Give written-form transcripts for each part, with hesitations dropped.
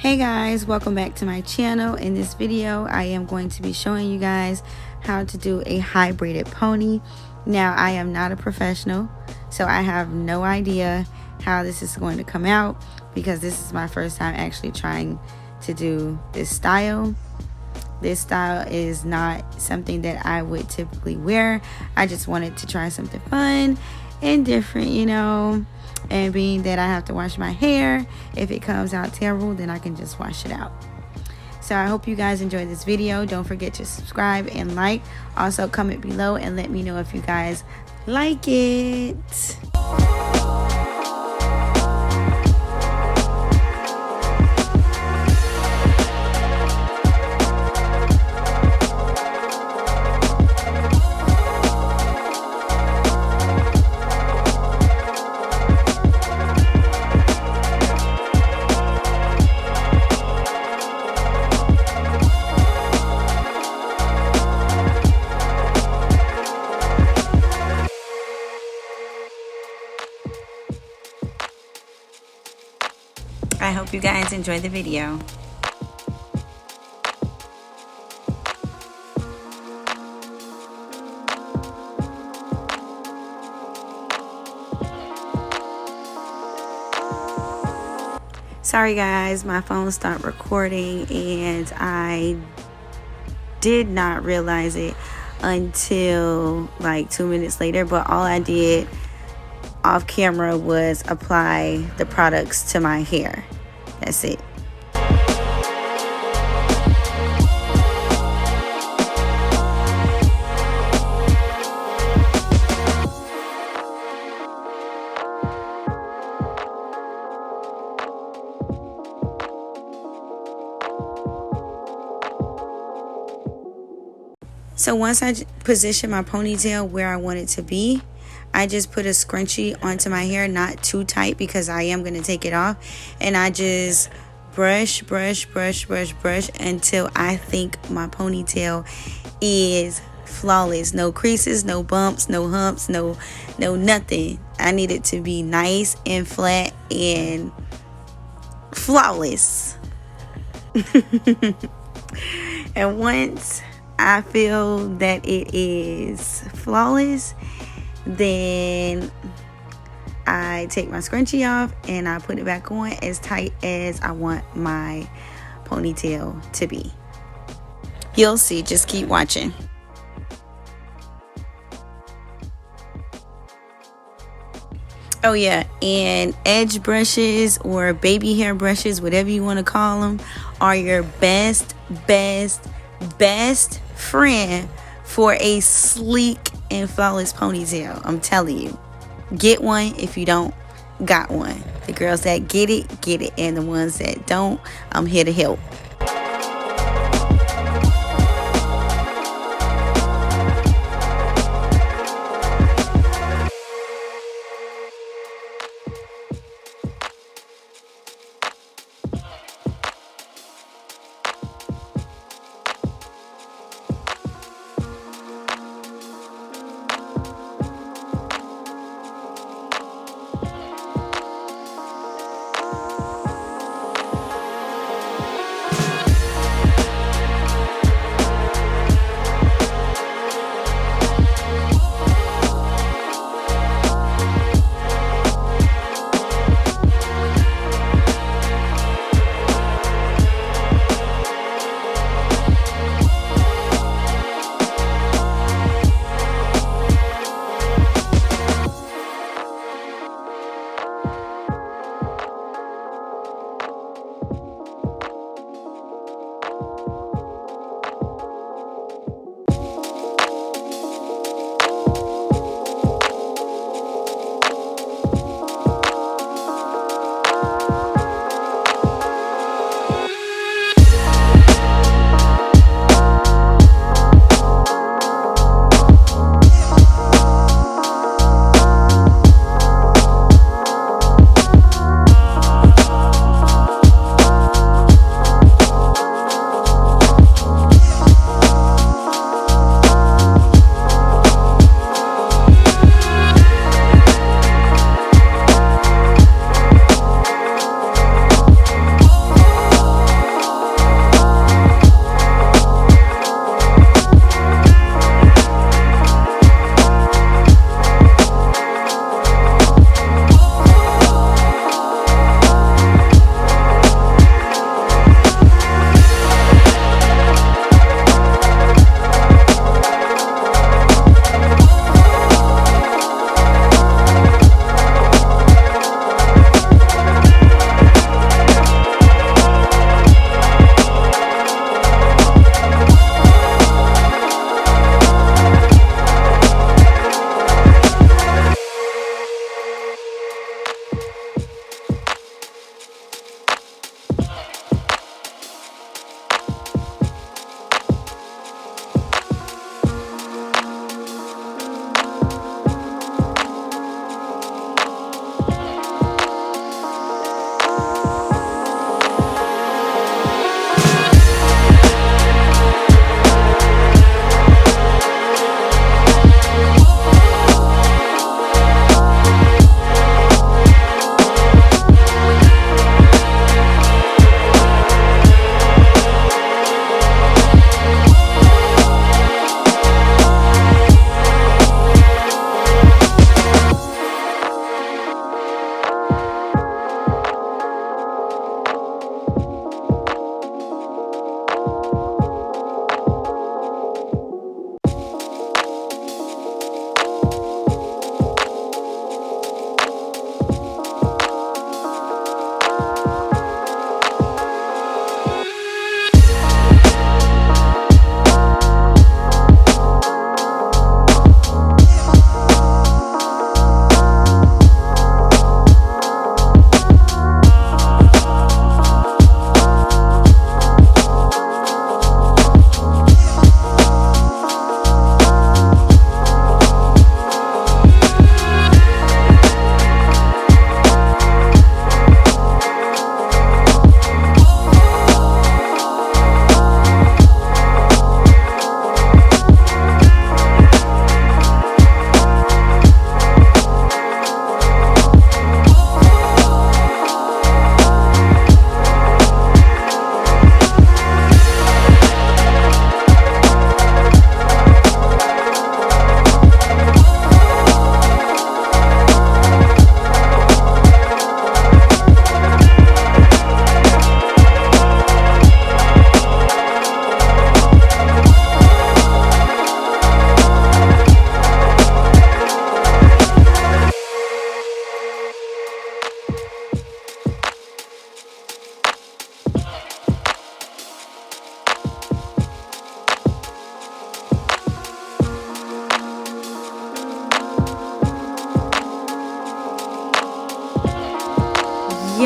Hey guys, welcome back to my channel. In this video I am going to be showing you guys how to do a high braided pony. Now I am not a professional, so I have no idea how this is going to come out because this is my first time actually trying to do this style. This style is not something that I would typically wear. I just wanted to try something fun and different, you know. And being that I have to wash my hair, if it comes out terrible, then I can just wash it out. So I hope you guys enjoyed this video. Don't forget to subscribe and like. Also comment below and let me know if you guys like it. I hope you guys enjoyed the video. Sorry guys, my phone stopped recording and I did not realize it until like 2 minutes later, but all I did off camera was apply the products to my hair. That's it. So once I position my ponytail where I want it to be, I just put a scrunchie onto my hair, not too tight because I am going to take it off. And I just brush until I think my ponytail is flawless. No creases, no bumps, no humps, no nothing. I need it to be nice and flat and flawless. And once I feel that it is flawless, then I take my scrunchie off and I put it back on as tight as I want my ponytail to be. You'll see, just keep watching. Oh yeah, and edge brushes or baby hair brushes, whatever you want to call them, are your best friend for a sleek and flawless ponytail. I'm telling you, get one if you don't got one. The girls that get it, and the ones that don't, I'm here to help.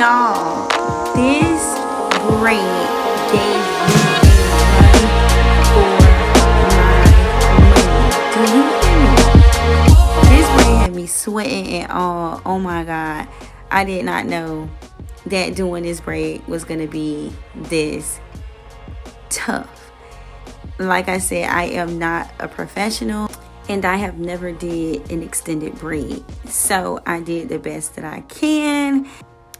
Y'all, this braid gave me a run for my money. Do you hear me? This braid had me sweating and all. Oh my God. I did not know that doing this braid was going to be this tough. Like I said, I am not a professional and I have never did an extended braid. So I did the best that I can.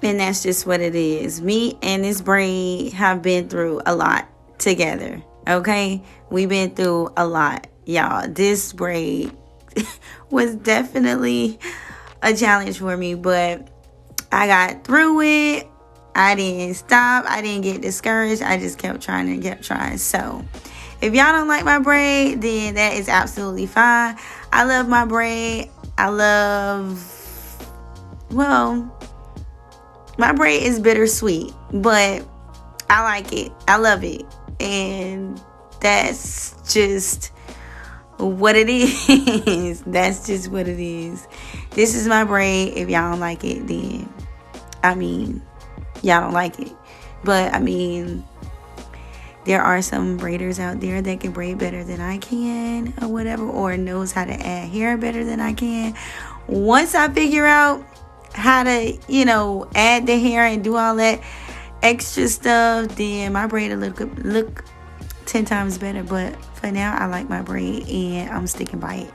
And that's just what it is. Me and this braid have been through a lot together. Okay? We've been through a lot, y'all. This braid was definitely a challenge for me, but I got through it. I didn't stop. I didn't get discouraged. I just kept trying and kept trying. So if y'all don't like my braid, then that is absolutely fine. I love my braid. My braid is bittersweet, but I like it. I love it. And that's just what it is. That's just what it is. This is my braid. If y'all don't like it, then, y'all don't like it. But, there are some braiders out there that can braid better than I can or whatever, or knows how to add hair better than I can. Once I figure out how to, add the hair and do all that extra stuff, then my braid will look 10 times better. But for now, I like my braid and I'm sticking by it.